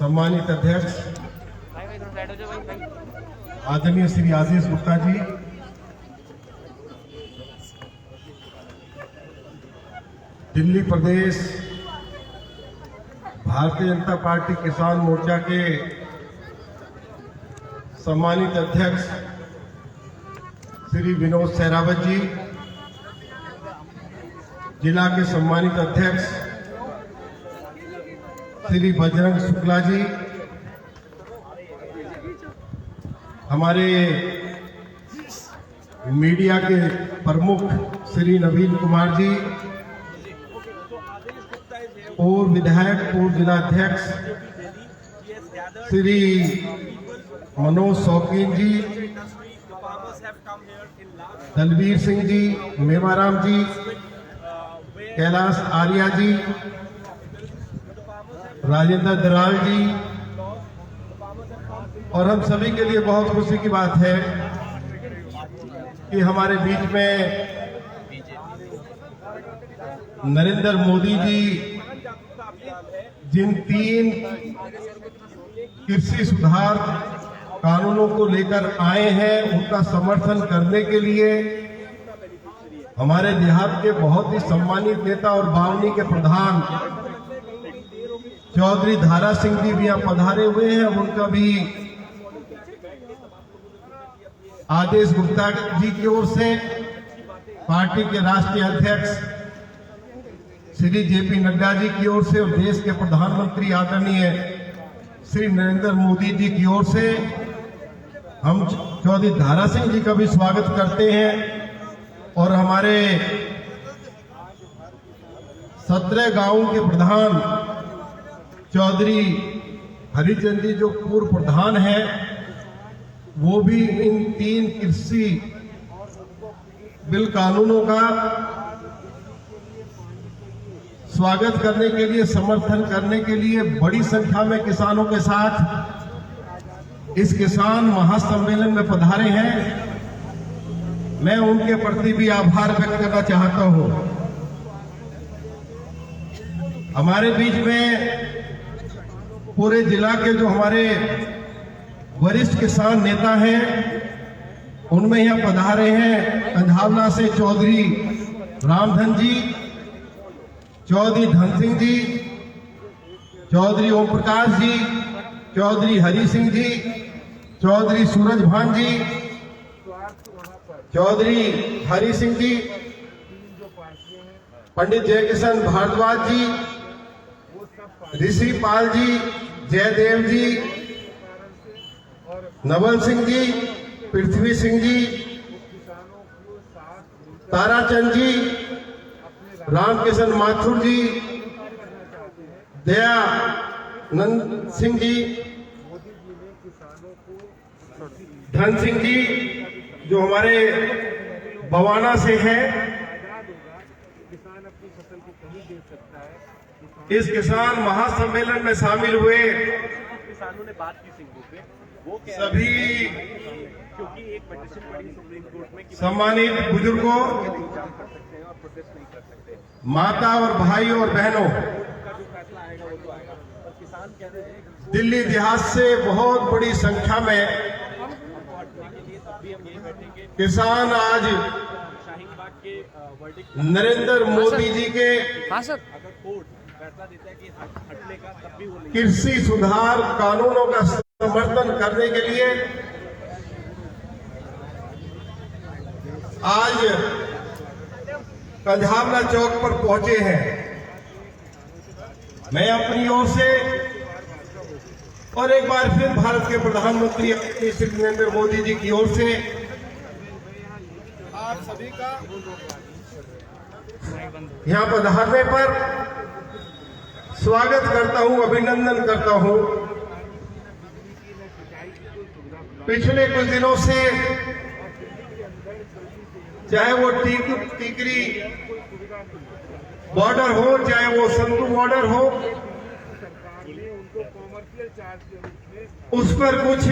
सम्मानित अध्यक्ष आदरणीय श्री आशीष गुप्ता जी, दिल्ली प्रदेश भारतीय जनता पार्टी किसान मोर्चा के सम्मानित अध्यक्ष श्री विनोद सहरावत जी, जिला के सम्मानित अध्यक्ष श्री बजरंग शुक्ला जी, हमारे मीडिया के प्रमुख श्री नवीन कुमार जी, और विधायक पूर्व जिलाध्यक्ष श्री मनोज शौकीन जी, दलवीर सिंह जी, मेवाराम जी, कैलाश आर्या जी, राजेंद्र दराल जी, और हम सभी के लिए बहुत खुशी की बात है कि हमारे बीच में नरेंद्र मोदी जी जिन 3 कृषि सुधार कानूनों को लेकर आए हैं, उनका समर्थन करने के लिए हमारे देहात के बहुत ही सम्मानित नेता और बावनी के प्रधान चौधरी धारा सिंह जी भी यहाँ पधारे हुए हैं। अब उनका भी आदेश गुप्ता जी की ओर से, पार्टी के राष्ट्रीय अध्यक्ष श्री जेपी नड्डा जी की ओर से और देश के प्रधानमंत्री आदरणीय श्री नरेंद्र मोदी जी की ओर से हम चौधरी धारा सिंह जी का भी स्वागत करते हैं। और हमारे 17 गांवों के प्रधान चौधरी हरिचंद जी जो पूर्व प्रधान हैं, वो भी इन 3 कृषि बिल कानूनों का स्वागत करने के लिए, समर्थन करने के लिए बड़ी संख्या में किसानों के साथ इस किसान महासम्मेलन में पधारे हैं। मैं उनके प्रति भी आभार व्यक्त करना चाहता हूं। हमारे बीच में पूरे जिला के जो हमारे वरिष्ठ किसान नेता हैं, उनमें यहां पधारे हैं कंझावला से चौधरी रामधन जी, चौधरी धन सिंह जी, चौधरी ओम प्रकाश जी, चौधरी हरि सिंह जी, चौधरी सूरज भान जी, चौधरी हरि सिंह जी, पंडित जयकिशन भारद्वाज जी, ऋषि पाल जी, जयदेव जी, नवल सिंह जी, पृथ्वी सिंह जी, ताराचंद जी, रामकिशन माथुर जी, दयानंद सिंह जी, धन सिंह जी जो हमारे बवाना से हैं। इस किसान महासम्मेलन में शामिल हुए किसानों ने बात की सिंगू पे, वो सभी क्योंकि एक पिटीशन पड़ी सुप्रीम कोर्ट में कि सम्मानित बुजुर्गों, कर सकते हैं और प्रोटेस्ट नहीं कर सकते, माता और भाई और बहनों, का जो फैसला आएगा वो तो आएगा। और किसान कह रहे हैं दिल्ली देहात से बहुत बड़ी संख्या में तब भी हम यही बैठेंगे। किसान आज शाहीन बाग के वर्डिक्ट नरेंद्र मोदी जी के अगर कोर्ट फैसला देता है कि हटने का, तब भी वो नहीं। कृषि सुधार कानूनों का समर्थन करने के लिए आज कंझावला चौक पर पहुंचे हैं। मैं अपनी ओर से और एक बार फिर भारत के प्रधानमंत्री श्री नरेंद्र मोदी जी की ओर से आप सभी का यहां पधारने पर स्वागत करता हूं, अभिनंदन करता हूं। पिछले कुछ दिनों से चाहे वो टीकरी बॉर्डर हो, चाहे वो संतू बॉर्डर हो, उस पर कुछ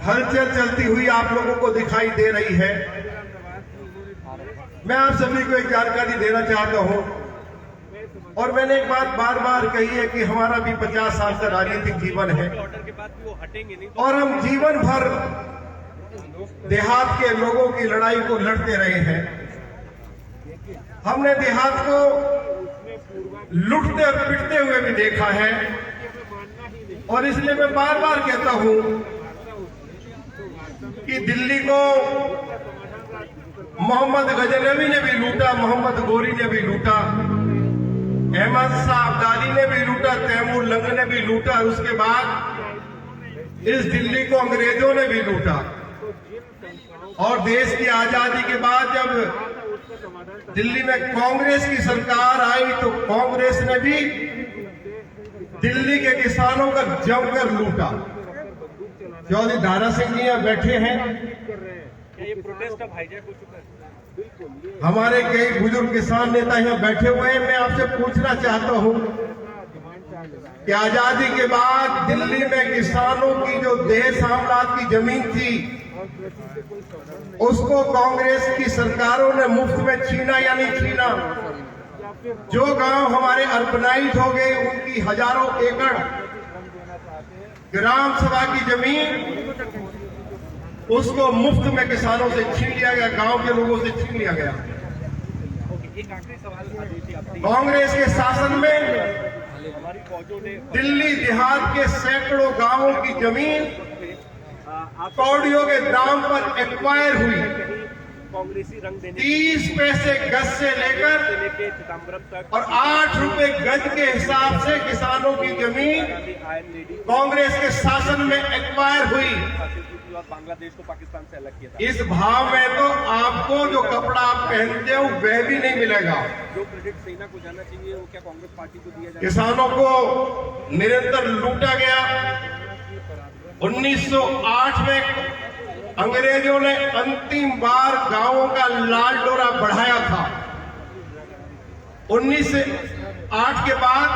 हलचल चलती हुई आप लोगों को दिखाई दे रही है। मैं आप सभी को एक जानकारी देना चाहता हूं और मैंने एक बात बार बार कही है कि हमारा भी 50 साल का राजनीतिक जीवन है ऑर्डर के बाद भी वो हटेंगे नहीं। और हम जीवन भर देहात के लोगों की लड़ाई को लड़ते रहे हैं। हमने देहात को लुटते और पिटते हुए भी देखा है और इसलिए मैं बार बार कहता हूं कि दिल्ली को मोहम्मद गजनवी ने भी लूटा, मोहम्मद गोरी ने भी लूटा, अहमद शाह अब्दाली ने भी लूटा, तैमूर लंग ने भी लूटा, और उसके बाद इस दिल्ली को अंग्रेजों ने भी लूटा। और देश की आजादी के बाद जब दिल्ली में कांग्रेस की सरकार आई तो कांग्रेस ने भी दिल्ली के किसानों का जमकर लूटा। चौधरी दारा सिंह जी यहाँ बैठे हैं, क्या ये प्रोटेस्ट अब हाईजैक हो चुका है? हमारे कई बुजुर्ग किसान नेता यहाँ बैठे हुए हैं। मैं आपसे पूछना चाहता हूँ कि आजादी के बाद दिल्ली में किसानों की जो देश आमलात की जमीन थी उसको कांग्रेस की सरकारों ने मुफ्त में छीना या नहीं छीना? जो गांव हमारे अर्बनाइज हो गए उनकी हजारों एकड़ ग्राम सभा की जमीन उसको मुफ्त में किसानों से छीन लिया गया, गांव के लोगों से छीन लिया गया। एक आखिरी सवाल कांग्रेस के शासन में हमारी फौजों ने दिल्ली देहात के सैकड़ों गांवों की जमीन कौड़ियों के दाम पर एक्वायर हुई। कांग्रेसी रंग देने 30 पैसे गज से लेकर लेके चिदम्बरम तक और 8 रुपए गज के हिसाब से किसानों की जमीन आयरन लेडी कांग्रेस के शासन में एक्वायर हुई। और बांग्लादेश को पाकिस्तान से अलग किया था। इस भाव में तो आपको जो कपड़ा आप पहनते हो वह भी नहीं मिलेगा। जो क्रेडिट सेना को जाना चाहिए वो क्या कांग्रेस पार्टी को दिया जाए? किसानों को निरंतर लूटा गया। 1908 में अंग्रेजों ने अंतिम बार गांवों का लाल डोरा बढ़ाया था। 1908 के बाद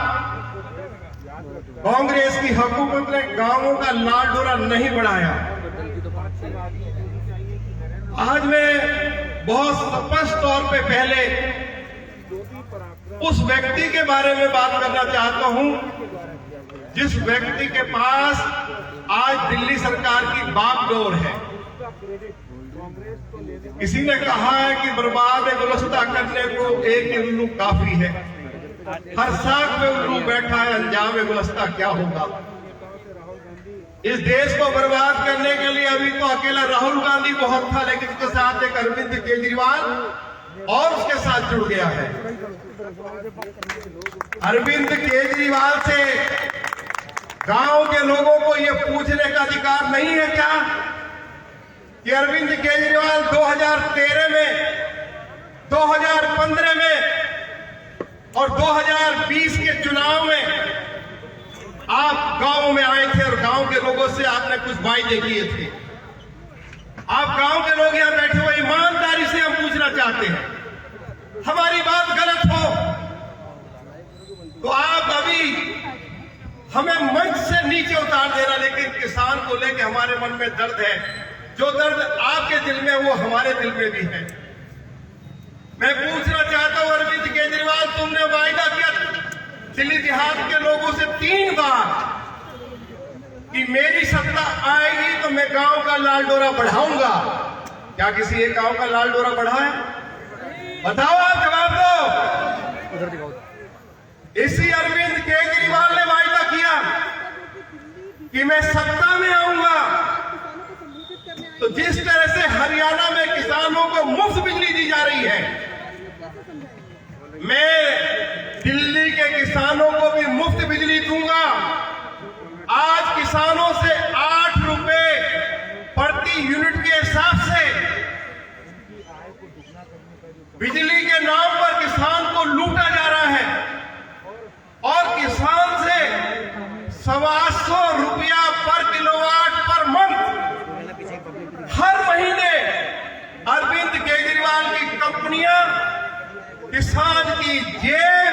कांग्रेस की हुकूमत ने गांवों का लाल डोरा नहीं बढ़ाया। आज मैं बहुत स्पष्ट तौर पे पहले उस व्यक्ति के बारे में बात करना चाहता हूं जिस व्यक्ति के पास आज दिल्ली सरकार की बागडोर है। किसी ने कहा है कि बर्बाद गुलस्ता करने को एक ही उल्लू काफी है। हर साख में उल्लू बैठा है, अंजाम गुलस्ता क्या होगा। इस देश को बर्बाद करने के लिए अभी तो अकेला राहुल गांधी बहुत था, लेकिन उसके साथ एक अरविंद केजरीवाल और उसके साथ जुड़ गया है। अरविंद केजरीवाल से गांव के लोगों को यह पूछने का अधिकार नहीं है क्या कि अरविंद केजरीवाल 2013 में, 2015 में और 2020 के चुनाव में आप गांव में आए थे और गांव के लोगों से आपने कुछ वायदे किए थे। आप गांव के लोग यहां बैठे हुए ईमानदारी से हम पूछना चाहते हैं, हमारी बात गलत हो तो आप अभी हमें मंच से नीचे उतार देना, लेकिन किसान को लेकर हमारे मन में दर्द है। जो दर्द आपके दिल में वो हमारे दिल में भी है। मैं पूछना चाहता हूं अरविंद केजरीवाल, तुमने वायदा किया दिल्ली देहात के लोगों से 3 बार कि मेरी सत्ता आएगी तो मैं गांव का लाल डोरा बढ़ाऊंगा। क्या किसी एक गांव का लाल डोरा बढ़ा है? बताओ, आप जवाब दो। इसी अरविंद केजरीवाल ने वायदा किया कि मैं सत्ता में आऊंगा तो जिस तरह से हरियाणा में किसानों को मुफ्त बिजली दी जा रही है, मैं दिल्ली के किसानों को भी मुफ्त बिजली दूंगा। आज किसानों से 8 रुपए प्रति यूनिट के हिसाब से बिजली के नाम पर किसान को लूटा जा रहा है और किसान से 125 रुपया पर किलोवाट पर मंथ हर महीने अरविंद केजरीवाल की कंपनियां किसान की जेब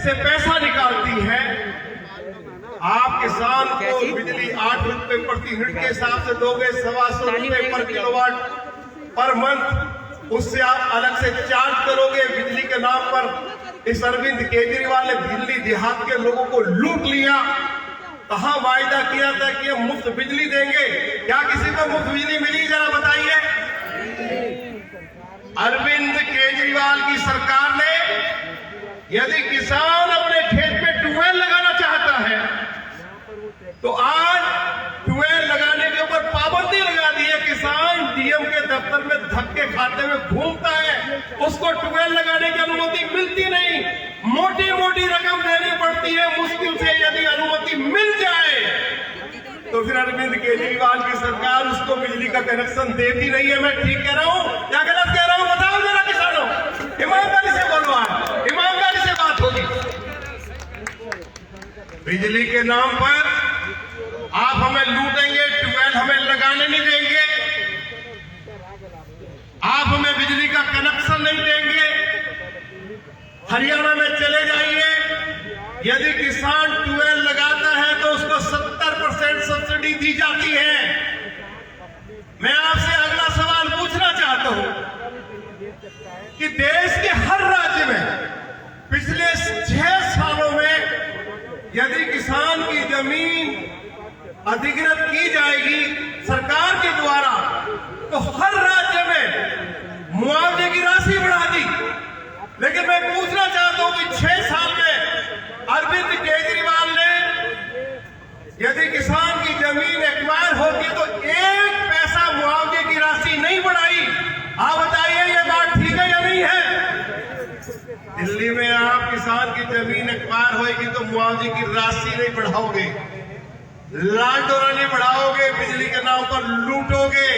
से पैसा निकालती है। आप किसान को बिजली 8 रुपए प्रति यूनिट के हिसाब से दोगे, 125 रुपए पर किलोवाट पर मंथ, उससे आप अलग से चार्ज करोगे बिजली के नाम पर इस अरविंद केजरीवाल ने दिल्ली देहात के लोगों को लूट लिया। कहां वायदा किया था कि हम मुफ्त बिजली देंगे, क्या किसी को मुफ्त बिजली मिली? जरा बताइए। अरविंद केजरीवाल की सरकार ने यदि किसान अपने खेत पे ट्यूबवेल लगाना चाहता है तो आज ट्यूबवेल लगाने के ऊपर पाबंदी लगा दी है। किसान डीएम के दफ्तर में धक्के खाते हुए घूमता है, उसको ट्यूबवेल लगाने की अनुमति मिलती नहीं, मोटी मोटी रकम देनी पड़ती है। मुश्किल से यदि अनुमति मिल जाए तो फिर अरविंद केजरीवाल की सरकार उसको बिजली का कनेक्शन देती नहीं है। मैं ठीक कह रहा हूं या गलत कह रहा हूं? बताओ जरा किसानों, ईमानदारी से बोलो, आज ईमानदारी से बात होगी। बिजली के नाम पर आप हमें लूटेंगे, ट्यूबवेल हमें लगाने नहीं देंगे, आप हमें बिजली का कनेक्शन नहीं देंगे। हरियाणा में चले जाइए, यदि किसान ट्यूबवेल लगाता है तो उसको 70% सब्सिडी दी जाती है। मैं आपसे अगला सवाल पूछना चाहता हूं कि देश के हर राज्य में पिछले 6 सालों में यदि किसान की जमीन अधिग्रहित की जाएगी सरकार के द्वारा तो हर राज्य में मुआवजे की राशि बढ़ा दी। लेकिन मैं पूछना चाहता हूं कि 6 साल में अरविंद केजरीवाल ने यदि किसान की जमीन एक्वायर होगी तो 1 पैसा मुआवजे की राशि नहीं बढ़ाई। आप बताइए ये बात ठीक है या नहीं है? दिल्ली में आप किसान की जमीन एक्वायर होगी तो मुआवजे की राशि नहीं बढ़ाओगे, लाल डोरा नहीं बढ़ाओगे, बिजली के नाम पर लूटोगे।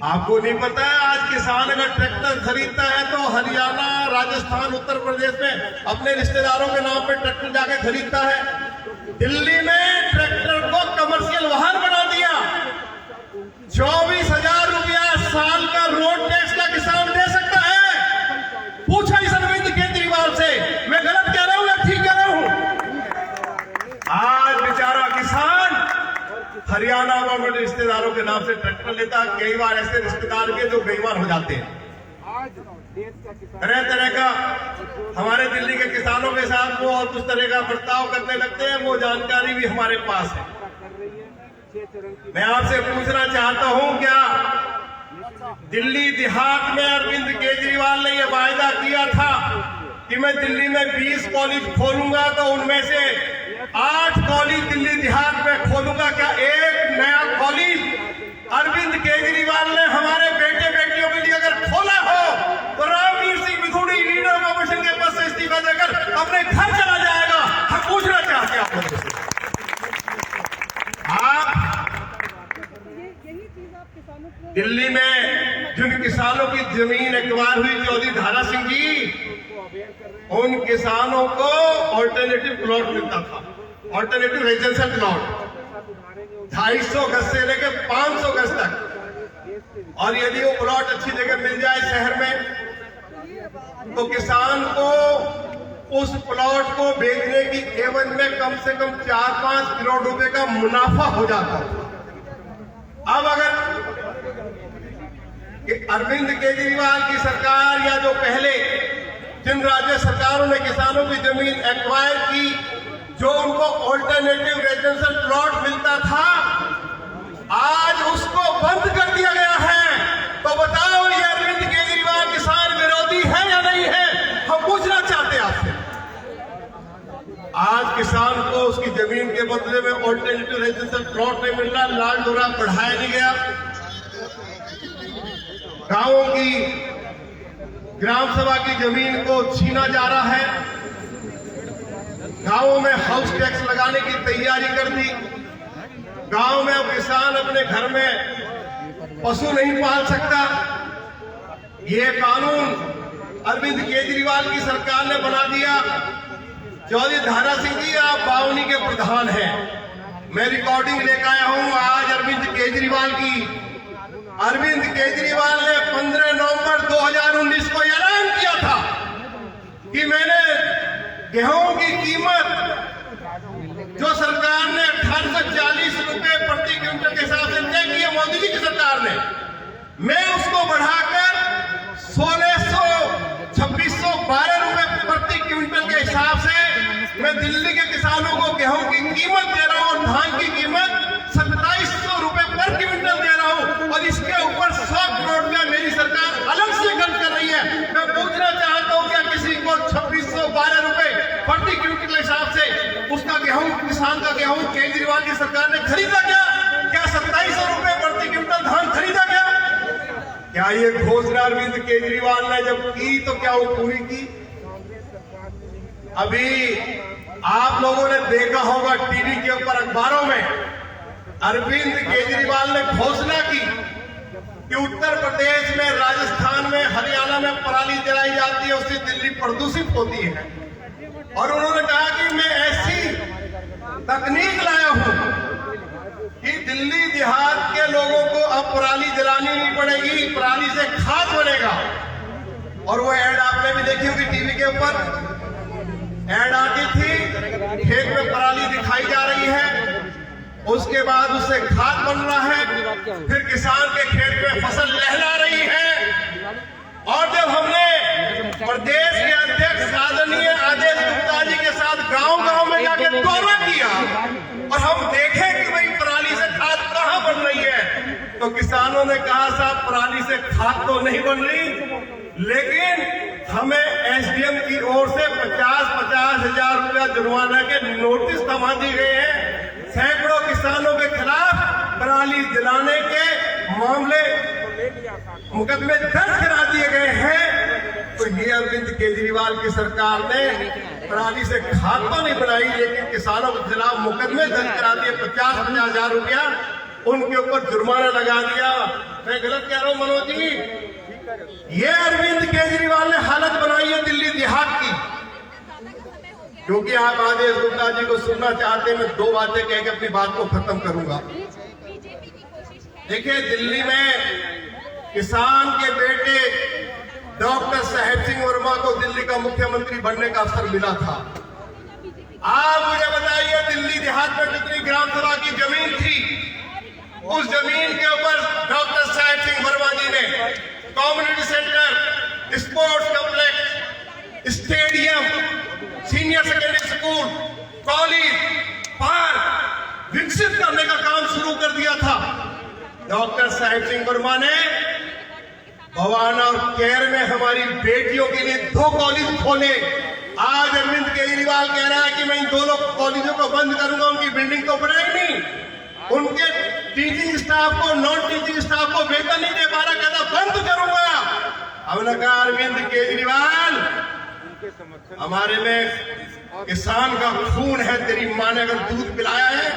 आपको नहीं पता है आज किसान अगर ट्रैक्टर खरीदता है तो हरियाणा, राजस्थान, उत्तर प्रदेश में अपने रिश्तेदारों के नाम पे ट्रैक्टर जाके खरीदता है। दिल्ली में ट्रैक्टर को कमर्शियल वाहन बना दिया। 24,000 रुपया साल का रोड टैक्स का किसान दे सकता है। पूछा इस अरविंद केजरीवाल से, मैं गलत कह रहा हूं या ठीक कह रहा हूं? आज बेचारा किसान हरियाणा में अपने रिश्तेदारों के नाम से ट्रैक्टर लेता। कई बार ऐसे रिश्तेदार के जो बेईमान हो जाते हैं। तरह तरह का हमारे दिल्ली के किसानों के साथ वो और कुछ तरह का बर्ताव करने लगते हैं, वो जानकारी भी हमारे पास है। मैं आपसे पूछना चाहता हूं, क्या दिल्ली देहात में अरविंद केजरीवाल ने यह वायदा किया था कि मैं दिल्ली में 20 कॉलेज खोलूंगा तो उनमें से 8 कॉलेज दिल्ली देहात में खोलूंगा? क्या एक नया कॉलेज अरविंद केजरीवाल ने हमारे बेटे बेटियों के लिए अगर खोला हो तो Ramvir Singh Bidhuri leader of opposition के पद से इस्तीफा देकर अपने घर चला जाएगा? हम पूछना चाहते हैं आप लोगों से। आप दिल्ली में जिन किसानों की जमीन एक्वायर हुई, चौधरी धारा सिंह जी, उन किसानों को ऑल्टरनेटिव प्लॉट मिलता था, ऑल्टरनेटिव रेजिडेंशियल प्लॉट 250 गज से लेकर 500 गज तक। और यदि वो प्लॉट अच्छी जगह मिल जाए शहर में तो किसान को उस प्लॉट को बेचने की एवज में कम से कम 4-5 करोड़ रुपए का मुनाफा हो जाता। अब अगर अरविंद केजरीवाल की सरकार या जो पहले जिन राज्य सरकारों ने किसानों की जमीन एक्वायर की, जो उनको ऑल्टरनेटिव रेजिडेंशियल प्लॉट मिलता था, आज उसको बंद कर दिया गया है। तो बताओ ये अरविंद केजरीवाल किसान विरोधी है या नहीं है? हम पूछना चाहते हैं आपसे। आज किसान को उसकी जमीन के बदले में ऑल्टरनेटिव रेजिडेंशियल प्लॉट नहीं मिल रहा, लाल डोरा बढ़ाया नहीं गया। गांवों की ग्राम सभा की जमीन को छीना जा रहा है। गांवों में हाउस टैक्स लगाने की तैयारी कर दी। गांव में अब किसान अपने घर में पशु नहीं पाल सकता। ये कानून अरविंद केजरीवाल की सरकार ने बना दिया। चौधरी धारा सिंह जी, आप बावनी के प्रधान हैं। मैं रिकॉर्डिंग लेकर आया हूं आज अरविंद केजरीवाल की। अरविंद केजरीवाल ने 15 नवंबर 2019 को ऐलान किया था कि मैंने गेहूं की कीमत जो सरकार ने 1840 रुपए प्रति क्विंटल के हिसाब से तय की है मोदी जी की सरकार ने, मैं उसको बढ़ाकर 1600 2612 रुपए मैं दिल्ली के किसानों को गेहूं की कीमत दे रहा हूं और धान की कीमत 2700 रुपए पर क्विंटल दे रहा हूं और इसके ऊपर 100 करोड़ रुपया मेरी सरकार अलग से खर्च कर रही है। मैं पूछना चाहता हूं क्या किसी को 2612 रुपए प्रति क्विंटल के हिसाब से उसका गेहूं, किसान का गेहूं केजरीवाल की सरकार ने खरीदा क्या? क्या 2700 रुपए प्रति क्विंटल धान खरीदा क्या? क्या ये घोषणा अरविंद केजरीवाल ने जब की तो क्या वो पूरी की? अभी आप लोगों ने देखा होगा टीवी के ऊपर, अखबारों में अरविंद केजरीवाल ने घोषणा की कि उत्तर प्रदेश में, राजस्थान में, हरियाणा में पराली जलाई जाती है, उससे दिल्ली प्रदूषित होती है। और उन्होंने कहा कि मैं ऐसी तकनीक लाया हूं कि दिल्ली देहात के लोगों को अब पराली जलानी नहीं पड़ेगी, पराली से खाद बनेगा। और वो ऐड आपने भी देखी होगी टीवी के ऊपर, ऐड आती थी, खेत में पराली दिखाई जा रही है, उसके बाद उससे खाद बन रहा है, फिर किसान के खेत में फसल लहरा रही है। और जब हमने प्रदेश के अध्यक्ष आदरणीय आदेश गुप्ता जी के साथ गांव-गांव में जाकर दौरा किया और हम देखें कि भाई पराली से खाद कहां बन रही है, तो किसानों ने कहा साहब पराली से खाद तो नहीं बन रही, लेकिन हमें एसडीएम की ओर से 50-50 हजार रुपया जुर्माना के नोटिस थमा दिए गए हैं। सैकड़ों किसानों के खिलाफ पराली जलाने के मामले, मुकदमे दर्ज करा दिए गए हैं। तो ये अरविंद केजरीवाल की सरकार ने पराली से खाद तो नहीं बनाई, लेकिन किसानों के खिलाफ मुकदमे दर्ज करा दिए, 50-50 हजार रुपया उनके ऊपर जुर्माना लगा दिया। मैं गलत कह रहा हूं मनोज जी? ये अरविंद केजरीवाल ने हालत बनाई है दिल्ली देहात की। क्योंकि आप आदेश गुप्ता जी को सुनना चाहते हैं, मैं दो बातें कह के अपनी बात को खत्म करूंगा। देखिए, दिल्ली में किसान के बेटे डॉक्टर साहेब सिंह वर्मा को दिल्ली का मुख्यमंत्री बनने का अवसर मिला था। आप मुझे बताइए दिल्ली देहात में कितनी ग्राम सभा की जमीन थी? उस जमीन के ऊपर डॉक्टर साहेब सिंह वर्मा जी ने community centre, sports complex, stadium, senior secondary school, college, park विकसित करने का काम शुरू कर दिया था। डॉक्टर साहेब सिंह वर्मा ने भवाना और केर में हमारी बेटियों के लिए 2 कॉलेज खोले। आज अरविंद केजरीवाल कह रहा है कि मैं इन दोनों कॉलेजों को बंद करूंगा, उनकी बिल्डिंग तो बनाई नहीं, उनके टीचिंग स्टाफ को, नॉन टीचिंग स्टाफ को वेतन नहीं दे पा रहा, कहता बंद करूंगा। हमने कहा अरविंद केजरीवाल, हमारे में किसान का खून है, तेरी माँ ने अगर दूध पिलाया है,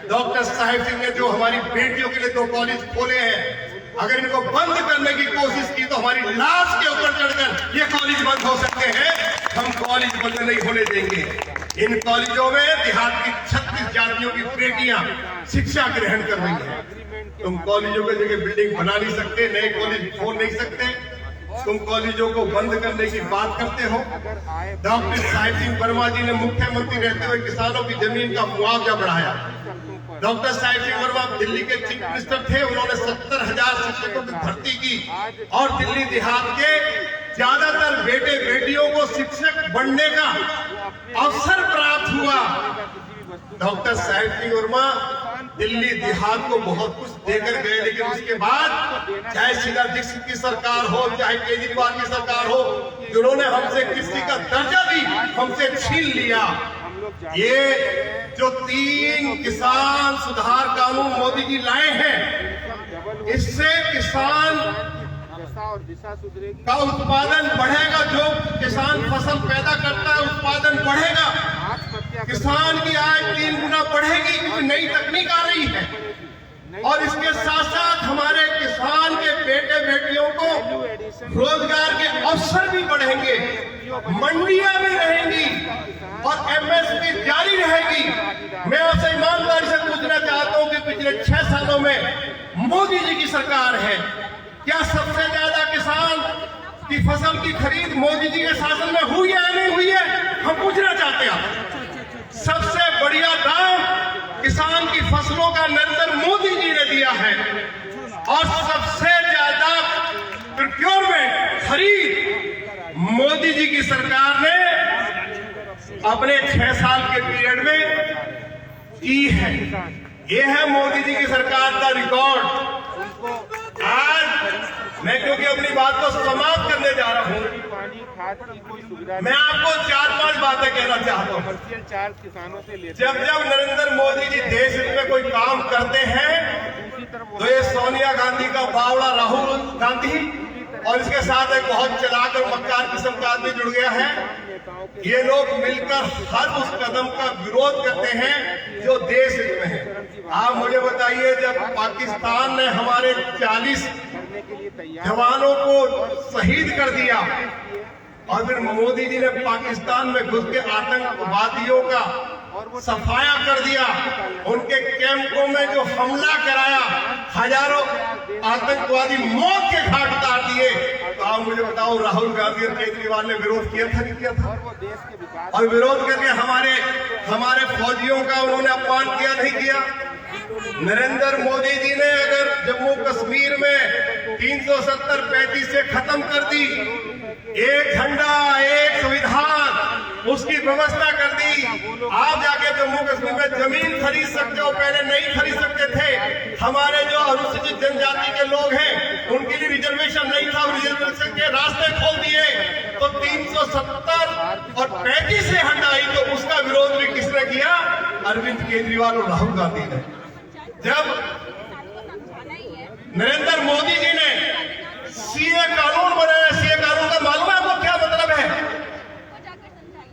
डॉक्टर साहेब सिंह ने जो हमारी बेटियों के लिए 2 कॉलेज खोले हैं, अगर इनको बंद करने की कोशिश की तो हमारी लाश के ऊपर चढ़कर ये कॉलेज बंद हो सकते हैं। हम कॉलेज बंद नहीं होने देंगे। इन कॉलेजों में देहात की 36 जातियों की बेटियां शिक्षा ग्रहण कर रही हैं। तुम कॉलेजों की जगह बिल्डिंग बना नहीं सकते, नए कॉलेज खोल नहीं सकते, तुम कॉलेजों को बंद करने की बात करते हो। डॉक्टर साहेब सिंह वर्मा जी ने मुख्यमंत्री रहते हुए किसानों की जमीन का मुआवजा बढ़ाया। डॉक्टर साहेब सिंह वर्मा दिल्ली के चीफ मिनिस्टर थे, उन्होंने 70,000 शिक्षकों की भर्ती की और दिल्ली देहात के ज्यादातर बेटे बेटियों को शिक्षक बनने का अवसर प्राप्त हुआ। डॉक्टर साहेब सिंह वर्मा दिल्ली देहात को बहुत कुछ देकर गए, लेकिन उसके बाद चाहे शीला दीक्षित की सरकार हो, चाहे केजरीवाल की सरकार हो, जिन्होंने हमसे किसी का दर्जा भी हमसे छीन लिया। ये जो 3 किसान सुधार कानून मोदी जी लाए हैं, इससे किसान का उत्पादन बढ़ेगा। जो किसान फसल पैदा करता है, उत्पादन बढ़ेगा, किसान की आय 3 गुना बढ़ेगी, क्योंकि नई तकनीक आ रही है। और इसके साथ साथ हमारे किसान के बेटे बेटियों को रोजगार के अवसर भी बढ़ेंगे, मंडियां भी रहेंगी और एमएसपी जारी रहेगी। मैं आपसे ईमानदारी से पूछना चाहता हूं कि पिछले 6 सालों में मोदी जी की सरकार है, क्या सबसे ज्यादा किसान की फसल की खरीद मोदी जी के शासन में हुई है या नहीं हुई है? हम पूछना चाहते हैं। सबसे बढ़िया दाम किसान की फसलों का नरेंद्र मोदी जी ने दिया है और सबसे ज्यादा प्रोक्योरमेंट खरीद मोदी जी की सरकार ने अपने 6 साल के पीरियड में की है। ये है मोदी जी की सरकार का रिकॉर्ड। आज मैं क्योंकि अपनी बात को समाप्त करने जा रहा हूँ, पानी खाद की कोई सुविधा मैं आपको 4-5 बातें कहना चाहता हूँ। कमर्शियल चार्ज किसानों से लेते जब जब नरेंद्र मोदी जी देश हित में कोई काम करते हैं तो ये सोनिया गांधी का बावड़ा राहुल गांधी और इसके साथ एक बहुत चलाक और मक्कार किस्म का आदमी जुड़ गया है। ये लोग मिलकर हर उस कदम का विरोध करते हैं जो देश हित में है। आप मुझे बताइए, जब पाकिस्तान ने हमारे 40 करने के लिए तैयार जवानों को शहीद कर दिया और फिर मोदी जी ने पाकिस्तान में घुस के आतंकवादियों का सफाया कर दिया, उनके कैंपों में जो हमला कराया, हजारों आतंकवादी मौत के घाट उतार दिए, तो आप मुझे बताओ राहुल गांधी और केजरीवाल ने विरोध किया था नहीं किया था? और वो देश के विकास और विरोध करके हमारे फौजियों का उन्होंने अपमान किया नहीं किया? नरेंद्र मोदी जी ने अगर जम्मू कश्मीर में 370-35 से खत्म कर दी, एक झंडा एक संविधान उसकी व्यवस्था कर दी, आप जाके जम्मू कश्मीर में जमीन खरीद सकते हो, पहले नहीं खरीद सकते थे। हमारे जो अनुसूचित जनजाति के लोग हैं उनके लिए रिजर्वेशन नहीं था, रिजर्वेशन के रास्ते खोल दिए, तो 370 और 35 से हटाई, तो उसका विरोध भी किसने किया? अरविंद केजरीवाल और राहुल गांधी ने। जब नरेंद्र मोदी जी ने सीए कानून बनाया, सीए कानून का मालूम है आपको क्या मतलब है?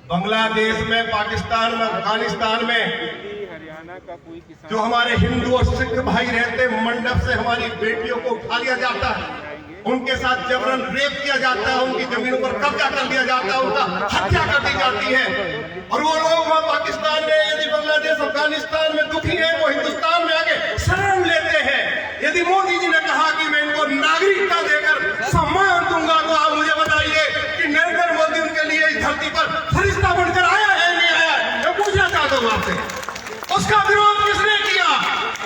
बांग्लादेश में, पाकिस्तान में, अफगानिस्तान में हरियाणा का कोई किसान जो हमारे हिंदू और सिख भाई रहते, मंडप से हमारी बेटियों को उठा लिया जाता है, उनके साथ जबरन रेप किया जाता है, उनकी जमीनों पर कब्जा कर लिया जाता है, उनका हत्या कर दी जाती है। और वो लोग वहां पाकिस्तान में, यदि बांग्लादेश अफगानिस्तान में दुखी है, वो हिंदुस्तान में आके शरण लेते हैं। यदि मोदी जी ने कहा कि मैं इनको नागरिकता देकर सम्मान दूंगा, तो आप मुझे बताइए कि नरेंद्र मोदी उनके लिए इस धरती पर फरिश्ता बनकर आया है नहीं आया? मैं पूछना चाहता हूँ आपसे। उसका विरोध किसने किया?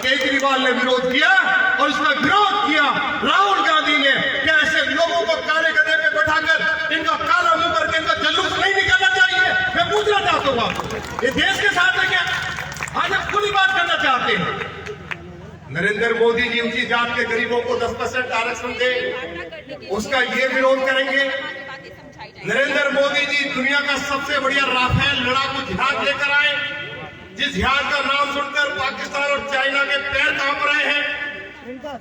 केजरीवाल ने विरोध किया, और उसका विरोध किया राहुल गांधी ने। क्या ऐसे लोगों को काले गधे पे बैठाकर इनका काला मुंह करके इनका जल्लूस नहीं निकालना चाहिए? मैं पूछना चाहता हूँ आपको। ये देश के साथ है क्या? आज आप खुली बात करना चाहते हैं। नरेंद्र मोदी जी ऊंची जात के गरीबों को 10% आरक्षण दे, उसका ये विरोध करेंगे। नरेंद्र मोदी जी दुनिया का सबसे बढ़िया राफेल लड़ाकू जहाज लेकर आए, जिस जहाज का नाम सुनकर पाकिस्तान और चाइना के पैर कांप रहे हैं,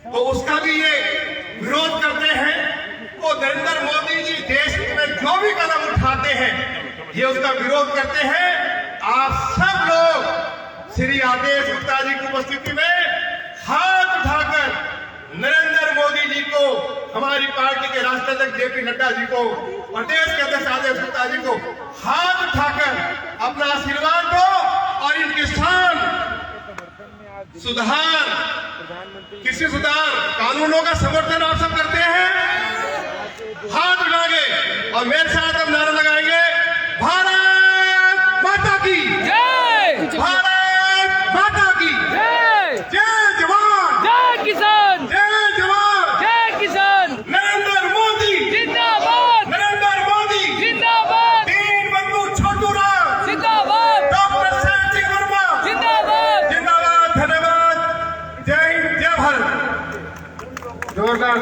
तो उसका भी ये विरोध करते हैं। तो नरेंद्र मोदी जी देश में जो भी कदम उठाते हैं, ये उसका विरोध करते हैं। आप सब लोग श्री आदेश गुप्ता जी की उपस्थिति में हाथ उठाकर नरेंद्र मोदी जी को, हमारी पार्टी के राष्ट्रीय अध्यक्ष जेपी नड्डा जी को, प्रदेश के अध्यक्ष आदेश गुप्ता जी को हाथ उठाकर अपना आशीर्वाद दो, और इन किसान सुधार, कृषि सुधार कानूनों का समर्थन आप सब करते हैं। हाथ उठाएंगे और मेरे साथ हम नारा लगाएंगे, भारत माता की जय, भारत माता की जय, जय जवान, जय किसान, जय जवान, जय किसान, नरेंद्र मोदी जिंदाबाद, नरेंद्र मोदी जिंदाबाद, दीन बंधु छोटू राम जिंदाबाद, डॉक्टर श्याम सिंह वर्मा जिंदाबाद। जिंदाबाद। धन्यवाद। जय हिंद, जय भारत। जोरदार